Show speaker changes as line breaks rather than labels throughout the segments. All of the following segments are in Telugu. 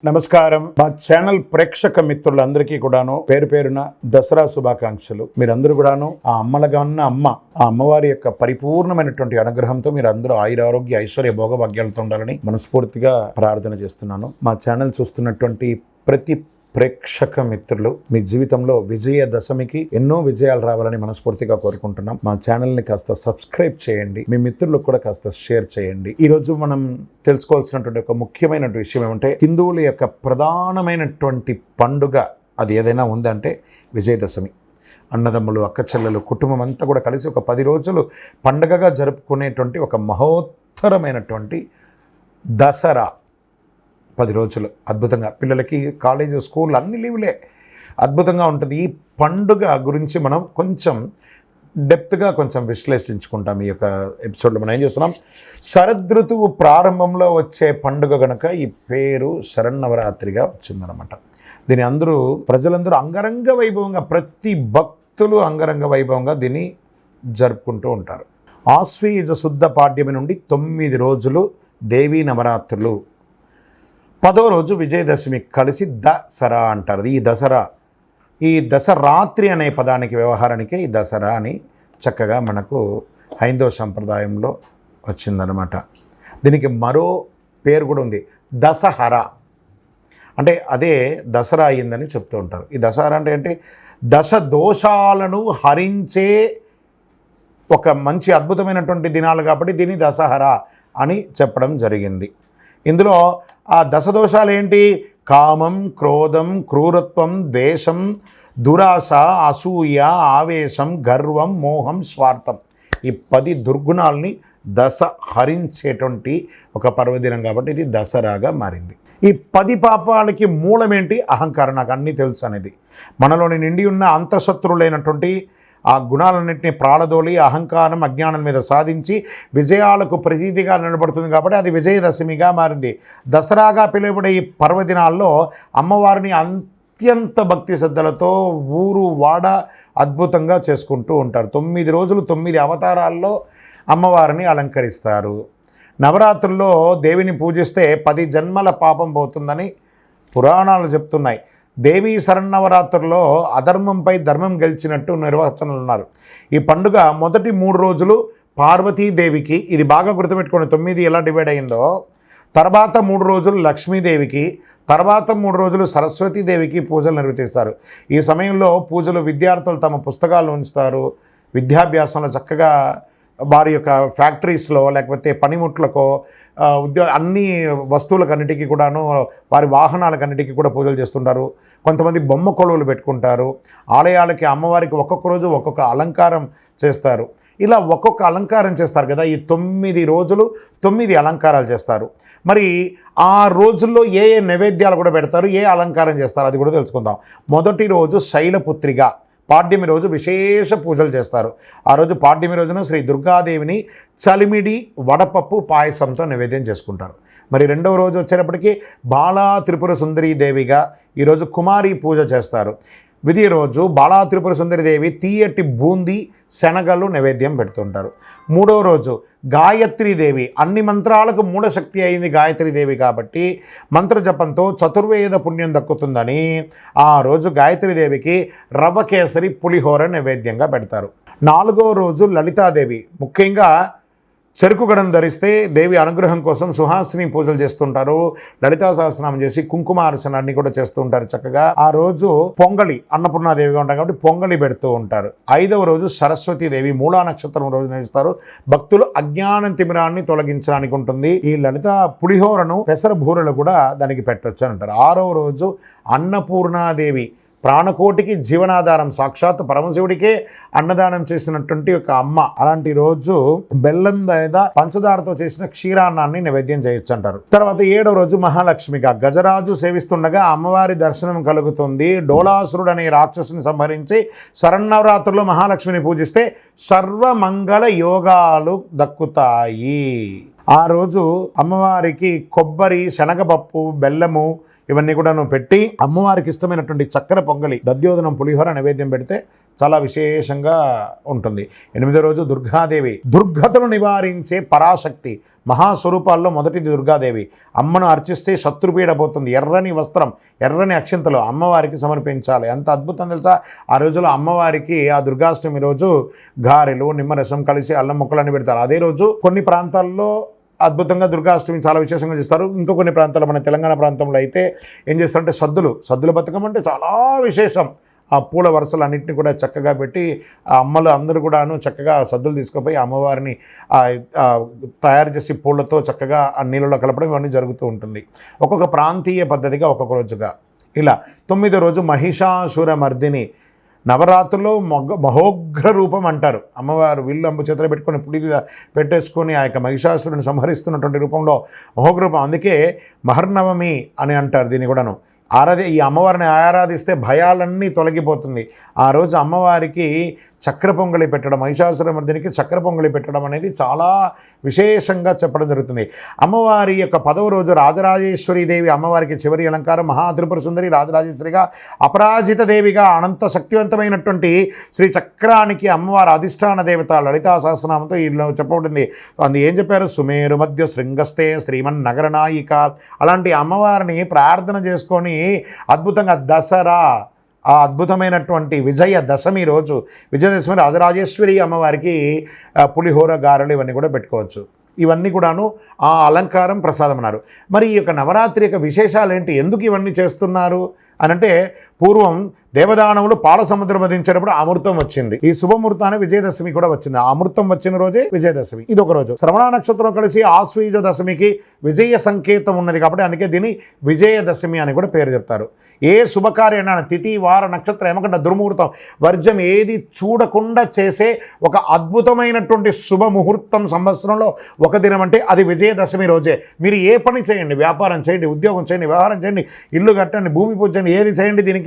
నమస్కారం. మా ఛానల్ ప్రేక్షక మిత్రులందరికీ కూడాను పేరు పేరున దసరా శుభాకాంక్షలు. మీరందరూ కూడాను ఆ అమ్మలుగా ఉన్న ఆ అమ్మవారి యొక్క పరిపూర్ణమైనటువంటి అనుగ్రహంతో మీరు అందరూ ఆయురారోగ్య ఐశ్వర్య భోగభాగ్యాలతో ఉండాలని మనస్ఫూర్తిగా ప్రార్థన చేస్తున్నాను. మా ఛానల్ చూస్తున్నటువంటి ప్రతి ప్రేక్షక మిత్రులు మీ జీవితంలో విజయదశమికి ఎన్నో విజయాలు రావాలని మనస్ఫూర్తిగా కోరుకుంటున్నాం. మా ఛానల్ని కాస్త సబ్స్క్రైబ్ చేయండి, మీ మిత్రులకు కూడా కాస్త షేర్ చేయండి. ఈరోజు మనం తెలుసుకోవాల్సినటువంటి ఒక ముఖ్యమైన విషయం ఏమంటే, హిందువుల యొక్క ప్రధానమైనటువంటి పండుగ అది ఏదైనా ఉందంటే విజయదశమి. అన్నదమ్ములు, అక్క చెల్లెలు, కుటుంబం అంతా కూడా కలిసి ఒక 10 రోజులు పండుగగా జరుపుకునేటువంటి ఒక మహోత్తరమైనటువంటి దసరా. 10 రోజులు అద్భుతంగా పిల్లలకి కాలేజీ, స్కూల్ అన్ని లీవులే, అద్భుతంగా ఉంటుంది. ఈ పండుగ గురించి మనం కొంచెం డెప్త్గా కొంచెం విశ్లేషించుకుంటాం. ఈ యొక్క ఎపిసోడ్లో మనం ఏం చేస్తున్నాం, శరదృతువు ప్రారంభంలో వచ్చే పండుగ కనుక ఈ పేరు శరన్నవరాత్రిగా వచ్చిందనమాట. దీని ప్రజలందరూ అంగరంగ వైభవంగా, ప్రతి భక్తులు అంగరంగ వైభవంగా దీన్ని జరుపుకుంటూ ఉంటారు. ఆశ్వీజ శుద్ధ పాడ్యమి నుండి 9 రోజులు దేవీ నవరాత్రులు, 10వ రోజు విజయదశమి కలిసి దసరా అంటారు. ఈ దసరాత్రి అనే పదానికి వ్యవహారానికి ఈ దసరా అని చక్కగా మనకు హైందవ సంప్రదాయంలో వచ్చిందనమాట. దీనికి మరో పేరు కూడా ఉంది, దసహరా. అంటే అదే దసరా అయ్యిందని చెప్తూ ఉంటారు. ఈ దసరా అంటే ఏంటి, దశ దోషాలను హరించే ఒక మంచి అద్భుతమైనటువంటి దినాలు కాబట్టి దీన్ని దసహరా అని చెప్పడం జరిగింది. ఇందులో ఆ దశదోషాలు ఏంటి, కామం, క్రోధం, క్రూరత్వం, ద్వేషం, దురాశ, అసూయ, ఆవేశం, గర్వం, మోహం, స్వార్థం. ఈ 10 దుర్గుణాలని దశ హరించేటువంటి ఒక పర్వదినం కాబట్టి ఇది దసరాగా మారింది. ఈ 10 పాపాలకి మూలమేంటి, అహంకారం. నాకు అన్నీ తెలుసు అనేది మనలోని నిండి ఉన్న అంతఃశత్రువులైనటువంటి ఆ గుణాలన్నింటినీ ప్రాళదోలి అహంకారం, అజ్ఞానం మీద సాధించి విజయాలకు ప్రతీతిగా నిలబడుతుంది కాబట్టి అది విజయదశమిగా మారింది. దసరాగా పిలువబడే ఈ పర్వదినాల్లో అమ్మవారిని అత్యంత భక్తి శ్రద్ధలతో ఊరు వాడ అద్భుతంగా చేసుకుంటూ ఉంటారు. 9 రోజులు 9 అవతారాల్లో అమ్మవారిని అలంకరిస్తారు. నవరాత్రుల్లో దేవిని పూజిస్తే 10 జన్మల పాపం పోతుందని పురాణాలు చెప్తున్నాయి. దేవీ శరన్నవరాత్రుల్లో అధర్మంపై ధర్మం గెలిచినట్టు నిర్వచనాలు ఉన్నారు. ఈ పండుగ మొదటి 3 రోజులు పార్వతీదేవికి, ఇది బాగా గుర్తుపెట్టుకోండి, 9 ఎలా డివైడ్ అయిందో, తర్వాత 3 రోజులు లక్ష్మీదేవికి, తర్వాత 3 రోజులు సరస్వతీదేవికి పూజలు నిర్వర్తిస్తారు. ఈ సమయంలో పూజలు విద్యార్థులు తమ పుస్తకాలు ఉంచుతారు. విద్యాభ్యాసంలో చక్కగా వారి యొక్క ఫ్యాక్టరీస్లో లేకపోతే పనిముట్లకో అన్ని వస్తువులకన్నిటికీ కూడాను, వారి వాహనాలకన్నిటికీ కూడా పూజలు చేస్తుంటారు. కొంతమంది బొమ్మ కొలువులు పెట్టుకుంటారు. ఆలయాలకి అమ్మవారికి ఒక్కొక్క రోజు ఒక్కొక్క అలంకారం చేస్తారు. ఇలా ఒక్కొక్క అలంకారం చేస్తారు కదా. ఈ 9 రోజులు 9 అలంకారాలు చేస్తారు. మరి ఆ రోజుల్లో ఏ నైవేద్యాలు కూడా పెడతారు, ఏ అలంకారం చేస్తారు అది కూడా తెలుసుకుందాం. మొదటి రోజు శైలపుత్రిగా, పాడ్యమి రోజు విశేష పూజలు చేస్తారు. ఆ రోజు పాడ్యమి రోజున శ్రీ దుర్గాదేవిని చలిమిడి, వడపప్పు, పాయసంతో నివేద్యం చేసుకుంటారు. మరి 2వ రోజు వచ్చేటప్పటికి బాలా త్రిపుర సుందరీ దేవిగా ఈరోజు కుమారి పూజ చేస్తారు. విధి రోజు బాలా త్రిపుర సుందరీదేవి తీయటి బూందీ, శనగలు నైవేద్యం పెడుతుంటారు. 3వ రోజు గాయత్రీదేవి, అన్ని మంత్రాలకు మూలశక్తి అయింది గాయత్రీదేవి కాబట్టి మంత్ర జపంతో చతుర్వేద పుణ్యం దక్కుతుందని ఆ రోజు గాయత్రీదేవికి రవ్వ కేసరి, పులిహోర నైవేద్యంగా పెడతారు. 4వ రోజు లలితాదేవి, ముఖ్యంగా చెరుకు గడం ధరిస్తే దేవి అనుగ్రహం కోసం సుహాసిని పూజలు చేస్తుంటారు. లలితా సహస్రనామం చేసి కుంకుమార్చన అన్ని కూడా చేస్తూ ఉంటారు చక్కగా. ఆ రోజు పొంగలి, అన్నపూర్ణాదేవిగా ఉంటారు కాబట్టి పొంగలి పెడుతూ ఉంటారు. 5వ రోజు సరస్వతీదేవి, మూలా నక్షత్రం రోజు నిర్వహిస్తారు. భక్తులు అజ్ఞానం తిమిరాన్ని తొలగించడానికి ఉంటుంది. ఈ లలిత పులిహోరను పెసర బూరెలు కూడా దానికి పెట్టొచ్చు అని అంటారు. 6వ రోజు అన్నపూర్ణాదేవి, ప్రాణకోటికి జీవనాధారం, సాక్షాత్ పరమశివుడికే అన్నదానం చేసినటువంటి ఒక అమ్మ. అలాంటి రోజు బెల్లం లేదా పంచదారతో చేసిన క్షీరాన్నాన్ని నైవేద్యం చేయొచ్చు అంటారు. తర్వాత 7వ రోజు మహాలక్ష్మిగా, గజరాజు సేవిస్తుండగా అమ్మవారి దర్శనం కలుగుతుంది. డోలాసురుడు అనే రాక్షసుని సంహరించి శరన్నవరాత్రుల్లో మహాలక్ష్మిని పూజిస్తే సర్వమంగళ యోగాలు దక్కుతాయి. ఆ రోజు అమ్మవారికి కొబ్బరి, శనగపప్పు, బెల్లము ఇవన్నీ కూడా పెట్టి అమ్మవారికి ఇష్టమైనటువంటి చక్కెర పొంగలి, దధ్యోదనం, పులిహోర నైవేద్యం పెడితే చాలా విశేషంగా ఉంటుంది. 8వ రోజు దుర్గాదేవి, దుర్గతను నివారించే పరాశక్తి మహాస్వరూపాల్లో మొదటిది దుర్గాదేవి. అమ్మను అర్చిస్తే శత్రుపీడ పోతుంది. ఎర్రని వస్త్రం, ఎర్రని అక్షింతలు అమ్మవారికి సమర్పించాలి. ఎంత అద్భుతం తెలుసా! ఆ రోజులో అమ్మవారికి ఆ దుర్గాష్టమి రోజు గారెలు, నిమ్మరసం కలిసి అల్లం ముక్కలన్నీ పెడతారు. అదే రోజు కొన్ని ప్రాంతాల్లో అద్భుతంగా దుర్గాష్టమి చాలా విశేషంగా చేస్తారు. ఇంకో కొన్ని ప్రాంతాల్లో, మన తెలంగాణ ప్రాంతంలో అయితే ఏం చేస్తారంటే సద్దుల బతుకమ్మ అంటే చాలా విశేషం. ఆ పూల వరుసలు అన్నింటినీ కూడా చక్కగా పెట్టి ఆ అమ్మలు అందరూ కూడాను చక్కగా సద్దులు తీసుకుపోయి అమ్మవారిని తయారు చేసి పూలతో చక్కగా ఆ నీళ్ళలో కలపడం ఇవన్నీ జరుగుతూ ఉంటుంది. ఒక్కొక్క ప్రాంతీయ పద్ధతిగా ఒక్కొక్క రోజుగా ఇలా. 9వ రోజు మహిషాసుర మర్దిని. నవరాత్రుల్లో మహోగ్ర రూపం అంటారు. అమ్మవారు విల్లు అంబు చేతులు పెట్టుకొని పుడి పెట్టేసుకొని ఆ యొక్క మహిషాసురుని సంహరిస్తున్నటువంటి రూపంలో మహోగ్ర రూపం. అందుకే మహర్నవమి అని అంటారు దీన్ని కూడాను. ఈ అమ్మవారిని ఆరాధిస్తే భయాలన్నీ తొలగిపోతుంది. ఆ రోజు అమ్మవారికి చక్కెర పొంగలి పెట్టడం, మహిషాసురమర్దినికి చక్కెర పొంగలి పెట్టడం అనేది చాలా విశేషంగా చెప్పడం జరుగుతుంది. అమ్మవారి యొక్క 10వ రోజు రాజరాజేశ్వరి దేవి. అమ్మవారికి చివరి అలంకారం మహాత్రిపుర సుందరి రాజరాజేశ్వరిగా, అపరాజిత దేవిగా, అనంత శక్తివంతమైనటువంటి శ్రీ చక్రానికి అమ్మవారి అధిష్టాన దేవత. లలితా సహస్రనామంతో ఈలో చెప్పబడింది. అందు ఏం చెప్పారు? సుమేరు మధ్య శృంగస్తే శ్రీమన్ నగరనాయిక. అలాంటి అమ్మవారిని ప్రార్థన చేసుకొని అద్భుతంగా దసరా, ఆ అద్భుతమైనటువంటి విజయదశమి రోజు, విజయదశమి రాజరాజేశ్వరి అమ్మవారికి పులిహోర, గారెలు ఇవన్నీ కూడా పెట్టుకోవచ్చు. ఇవన్నీ కూడాను ఆ అలంకారం, ప్రసాదం అన్నారు. మరి ఈ యొక్క నవరాత్రి యొక్క విశేషాలు ఏంటి? ఎందుకు ఇవన్నీ చేస్తున్నారు అనంటే, పూర్వం దేవదానవులు పాల సముద్రం వధించేటప్పుడు అమృతం వచ్చింది. ఈ శుభముహూర్తాన్ని విజయదశమి కూడా వచ్చింది. ఆ అమృతం వచ్చిన రోజే విజయదశమి. ఇది ఒక రోజు. శ్రవణ నక్షత్రం కలిసి ఆశ్వయుజ దశమికి విజయ సంకేతం ఉన్నది కాబట్టి అందుకే దీన్ని విజయదశమి అని కూడా పేరు చెప్తారు. ఏ శుభకార్యమైన తిథి, వార, నక్షత్రం, ఏమకంటే దుర్ముహూర్తం, వర్జం ఏది చూడకుండా చేసే ఒక అద్భుతమైనటువంటి శుభముహూర్తం సంవత్సరంలో ఒక దినం అంటే అది విజయదశమి రోజే. మీరు ఏ పని చేయండి, వ్యాపారం చేయండి, ఉద్యోగం చేయండి, వ్యవహారం చేయండి, ఇల్లు కట్టండి, భూమి పూజ చేయండి, ఏది చేయండి, దీనికి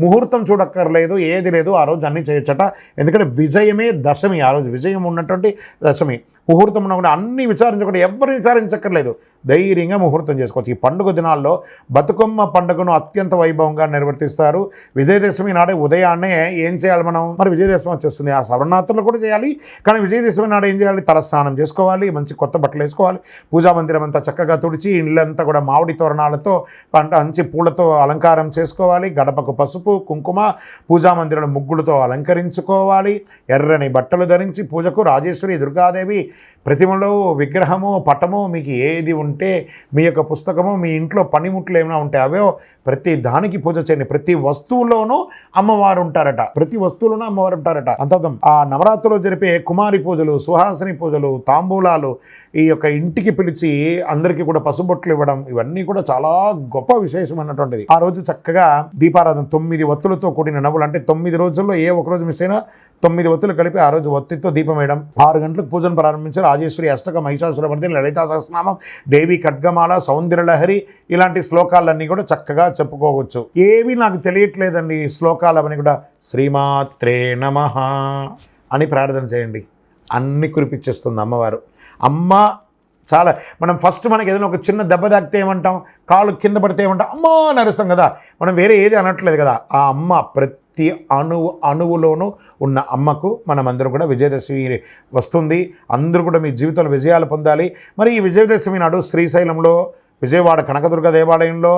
ముహూర్తం చూడక్కర్లేదు, ఏది లేదు. ఆ రోజు అన్నీ చేయొచ్చట. ఎందుకంటే విజయమే దశమి. ఆ రోజు విజయం ఉన్నటువంటి దశమి. ముహూర్తం ఉన్నప్పుడు అన్నీ విచారించకుండా, ఎవరు విచారించక్కర్లేదు, ధైర్యంగా ముహూర్తం చేసుకోవచ్చు. ఈ పండుగ దినాల్లో బతుకమ్మ పండుగను అత్యంత వైభవంగా నిర్వర్తిస్తారు. విజయదశమి నాడే ఉదయాన్నే ఏం చేయాలి మనం? మరి విజయదశమి వచ్చేస్తుంది, ఆ శరణాత్రులు కూడా చేయాలి. కానీ విజయదశమి నాడు ఏం చేయాలి? తలస్నానం చేసుకోవాలి, మంచి కొత్త బట్టలు వేసుకోవాలి, పూజా మందిరం అంతా చక్కగా తుడిచి, ఇళ్ళంతా కూడా మామిడి తోరణాలతో, మంచి పూలతో అలంకారం చేసుకోవాలి. గడపకు పసుపు, కుంకుమ, పూజా మందిరం ముగ్గులతో అలంకరించుకోవాలి. ఎర్రని బట్టలు ధరించి పూజకు రాజేశ్వరి దుర్గాదేవి ప్రతిమలో, విగ్రహము, పటము, మీకు ఏది ఉంటే, మీ యొక్క పుస్తకము, మీ ఇంట్లో పనిముట్లు ఏమైనా ఉంటే అవే ప్రతి దానికి పూజ చేయండి. ప్రతి వస్తువులోనూ అమ్మవారు ఉంటారట. ప్రతి వస్తువులోనూ అమ్మవారు ఉంటారట. అంతర్థం. ఆ నవరాత్రులు జరిపే కుమారి పూజలు, సుహాసిని పూజలు, తాంబూలాలు, ఈ యొక్క ఇంటికి పిలిచి అందరికీ కూడా పసుబొట్లు ఇవ్వడం, ఇవన్నీ కూడా చాలా గొప్ప విశేషమైనటువంటిది. ఆ రోజు చక్కగా దీపారాధన, 9 ఒత్తులతో కూడిన నవ్వులు, అంటే 9 రోజుల్లో ఏ ఒక రోజు మిస్ అయినా 9 ఒత్తులు కలిపి ఆ రోజు ఒత్తితో దీపం వేయడం. 6 గంటలకు పూజను ప్రారంభించి రాజేశ్వరి అష్టకం, మహిషాసురమర్దిని, లలితా సహస్రనామం, దేవి ఖడ్గమాల, సౌందర్యలహరి, ఇలాంటి శ్లోకాలన్నీ కూడా చక్కగా చెప్పుకోవచ్చు. ఏవి నాకు తెలియట్లేదండి ఈ శ్లోకాలు అవన్నీ కూడా. శ్రీమాత్రే నమః అని ప్రార్థన చేయండి, అన్ని కురిపించేస్తుంది అమ్మవారు. అమ్మ చాలా, మనం ఫస్ట్ మనకి ఏదైనా ఒక చిన్న దెబ్బ తాకితే ఏమంటాం? కాలు కింద పడితే ఏమంటాం? అమ్మా నరుస్తాం కదా. మనం వేరే ఏది అనట్లేదు కదా. ఆ అమ్మ ప్రతి అణువులోనూ ఉన్న అమ్మకు మనమందరం కూడా విజయదశమి వస్తుంది. అందరూ కూడా మీ జీవితంలో విజయాలు పొందాలి. మరి ఈ విజయదశమి నాడు శ్రీశైలంలో, విజయవాడ కనకదుర్గ దేవాలయంలో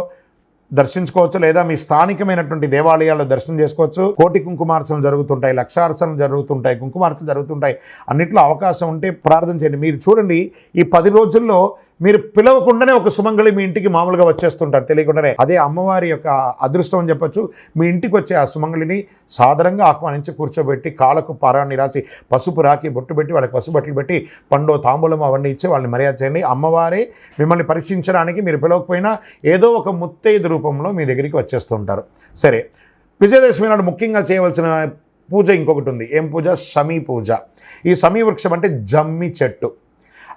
దర్శించుకోవచ్చు, లేదా మీ స్థానికమైనటువంటి దేవాలయాల్లో దర్శనం చేసుకోవచ్చు. కోటి కుంకుమార్చనలు జరుగుతుంటాయి, లక్షార్చనలు జరుగుతుంటాయి, కుంకుమార్చనలు జరుగుతుంటాయి. అన్నింటిలో అవకాశం ఉంటే ప్రార్థన చేయండి. మీరు చూడండి, ఈ 10 రోజుల్లో మీరు పిలవకుండానే ఒక సుమంగళి మీ ఇంటికి మామూలుగా వచ్చేస్తుంటారు తెలియకుండానే. అదే అమ్మవారి యొక్క అదృష్టం అని చెప్పొచ్చు. మీ ఇంటికి వచ్చే ఆ సుమంగళిని సాదరంగా ఆహ్వానించి కూర్చోబెట్టి, కాళ్ళకు పారాన్ని రాసి, పసుపు రాకి బొట్టు పెట్టి, వాళ్ళకి పసుపు బట్టలు పెట్టి, పండు తాంబూలం అవన్నీ ఇచ్చి వాళ్ళని మర్యాద చేయండి. అమ్మవారే మిమ్మల్ని పరీక్షించడానికి మీరు పిలవకపోయినా ఏదో ఒక ముత్తైదు రూపంలో మీ దగ్గరికి వచ్చేస్తుంటారు. సరే, విజయదశమి నాడు ముఖ్యంగా చేయవలసిన పూజ ఇంకొకటి ఉంది. ఏం పూజ? శమీ పూజ. ఈ శమీ వృక్షం అంటే జమ్మి చెట్టు.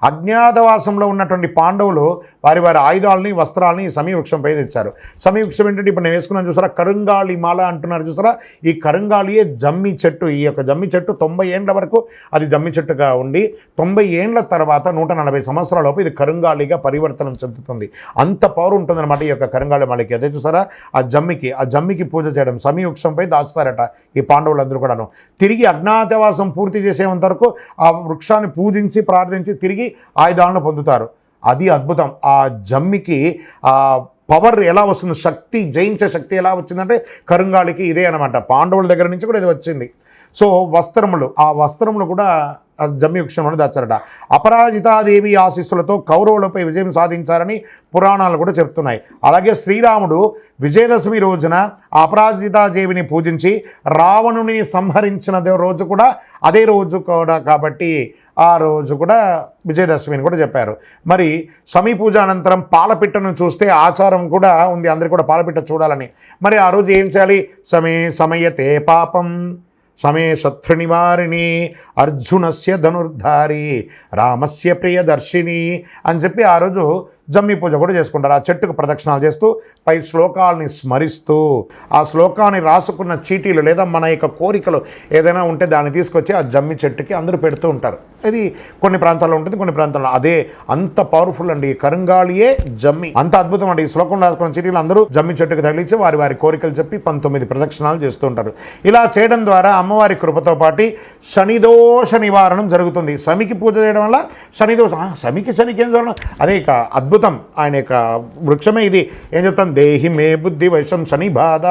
అజ్ఞాతవాసంలో ఉన్నటువంటి పాండవులు వారి ఆయుధాలని వస్త్రాలని సమీవృక్షంపై తెచ్చారు. సమీవృక్షం ఏంటంటే ఇప్పుడు నేను వేసుకున్నాను చూసారా, కరుంగాళి మాల అంటున్నారు చూసారా, ఈ కరుంగాళియే జమ్మి చెట్టు. ఈ యొక్క జమ్మి చెట్టు 90 ఏండ్ల వరకు అది జమ్మి చెట్టుగా ఉండి 90 ఏండ్ల తర్వాత 140 సంవత్సరాలలోపు ఇది కరుంగాళిగా పరివర్తనం చెందుతుంది. అంత పవర్ ఉంటుందన్నమాట ఈ యొక్క కరుంగాళి మాలకి. అదే చూసారా, ఆ జమ్మికి పూజ చేయడం, సమీవృక్షంపై దాచుతారట ఈ పాండవులందరూ కూడాను. తిరిగి అజ్ఞాతవాసం పూర్తి చేసేంత వరకు ఆ వృక్షాన్ని పూజించి ప్రార్థించి తిరిగి ఆయుధాలను పొందుతారు. అది అద్భుతం. ఆ జమ్మికి ఆ పవర్ ఎలా వస్తుంది, శక్తి, జయించే శక్తి ఎలా వచ్చిందంటే కరుంగాళికి ఇదే అనమాట. పాండవుల దగ్గర నుంచి కూడా ఇది వచ్చింది. సో ఆ వస్త్రములు కూడా జమ్మి వృక్షంలో దాచారట. అపరాజితాదేవి ఆశీస్సులతో కౌరవులపై విజయం సాధించారని పురాణాలు కూడా చెప్తున్నాయి. అలాగే శ్రీరాముడు విజయదశమి రోజున అపరాజితాదేవిని పూజించి రావణుని సంహరించిన రోజు కూడా అదే రోజు కూడా కాబట్టి ఆ రోజు కూడా విజయదశమిని కూడా చెప్పారు. మరి సమీ పూజ అనంతరం పాలపిట్టను చూస్తే ఆచారం కూడా ఉంది, అందరికీ కూడా పాలపిట్ట చూడాలని. మరి ఆ రోజు ఏం చేయాలి? సమయతే పాపం సమే శత్రు నివారిణి అర్జునస్య ధనుర్ధారి రామస్య ప్రియదర్శిని అని చెప్పి ఆ రోజు జమ్మి పూజ కూడా చేసుకుంటారు. ఆ చెట్టుకు ప్రదక్షిణాలు చేస్తూ పై శ్లోకాలని స్మరిస్తూ ఆ శ్లోకాన్ని రాసుకున్న చీటీలు లేదా మన యొక్క కోరికలు ఏదైనా ఉంటే దాన్ని తీసుకొచ్చి ఆ జమ్మి చెట్టుకి అందరూ పెడుతూ ఉంటారు. ఇది కొన్ని ప్రాంతాల్లో ఉంటుంది, కొన్ని ప్రాంతాల్లో అదే అంత పవర్ఫుల్ అండి. కరుంగాళియే జమ్మి, అంత అద్భుతం అండి. ఈ శ్లోకం రాసుకున్న చీటీలు అందరూ జమ్మి చెట్టుకు తగిలించి వారి కోరికలు చెప్పి 19 ప్రదక్షిణాలు చేస్తూ ఉంటారు. ఇలా చేయడం ద్వారా అమ్మవారి కృపతో పాటు శనిదోష నివారణం జరుగుతుంది. శమికి పూజ చేయడం వల్ల శనిదోషం, శనికి ఏం జరగడం, అదే ఇక అద్భుతం. ఆయన యొక్క వృక్షమే ఇది. ఏం చెప్తాం? దేహి మే బుద్ధి వైషం శని బాధ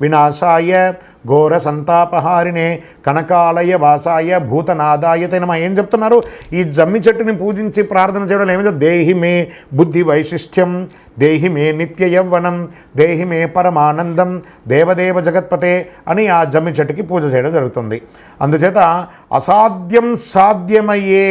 వినాశాయ ఘోర సంతాపహారిణే కనకాలయ వాసాయ భూతనాదాయ తనమ. ఏం చెప్తున్నారు? ఈ జమ్మి చెట్టుని పూజించి ప్రార్థన చేయడం ఏమైందో, దేహి మే బుద్ధి వైశిష్ట్యం, దేహి మే నిత్య యవ్వనం, దేహి మే పరమానందం, దేవదేవ జగత్పతే అని ఆ జమ్మి చెట్టుకి పూజ చేయడం జరుగుతుంది. అందుచేత అసాధ్యం సాధ్యమయ్యే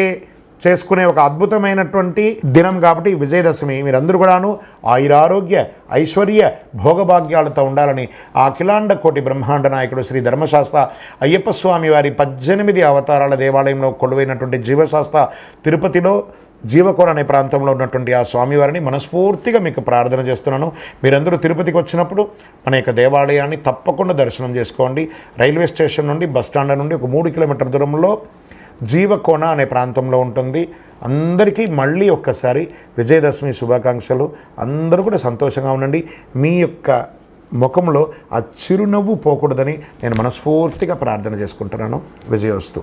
చేసుకునే ఒక అద్భుతమైనటువంటి దినం కాబట్టి విజయదశమి. మీరందరూ కూడాను ఆయురారోగ్య ఐశ్వర్య భోగభాగ్యాలతో ఉండాలని ఆ అఖిలాండ కోటి బ్రహ్మాండ నాయకుడు శ్రీ ధర్మశాస్త్ర అయ్యప్ప స్వామి వారి 18 అవతారాల దేవాలయంలో కొలువైనటువంటి జీవశాస్త్ర తిరుపతిలో జీవకోన అనే ప్రాంతంలో ఉన్నటువంటి ఆ స్వామివారిని మనస్ఫూర్తిగా మీకు ప్రార్థన చేస్తున్నాను. మీరందరూ తిరుపతికి వచ్చినప్పుడు మన యొక్క దేవాలయాన్ని తప్పకుండా దర్శనం చేసుకోండి. రైల్వే స్టేషన్ నుండి బస్టాండ్ నుండి ఒక 3 కిలోమీటర్ల దూరంలో జీవకోన అనే ప్రాంతంలో ఉంటుంది. అందరికీ మళ్ళీ ఒక్కసారి విజయదశమి శుభాకాంక్షలు. అందరూ కూడా సంతోషంగా ఉండండి. మీ యొక్క ముఖంలో ఆ చిరునవ్వు పోకూడదని నేను మనస్ఫూర్తిగా ప్రార్థన చేసుకుంటున్నాను. విజయోస్తు.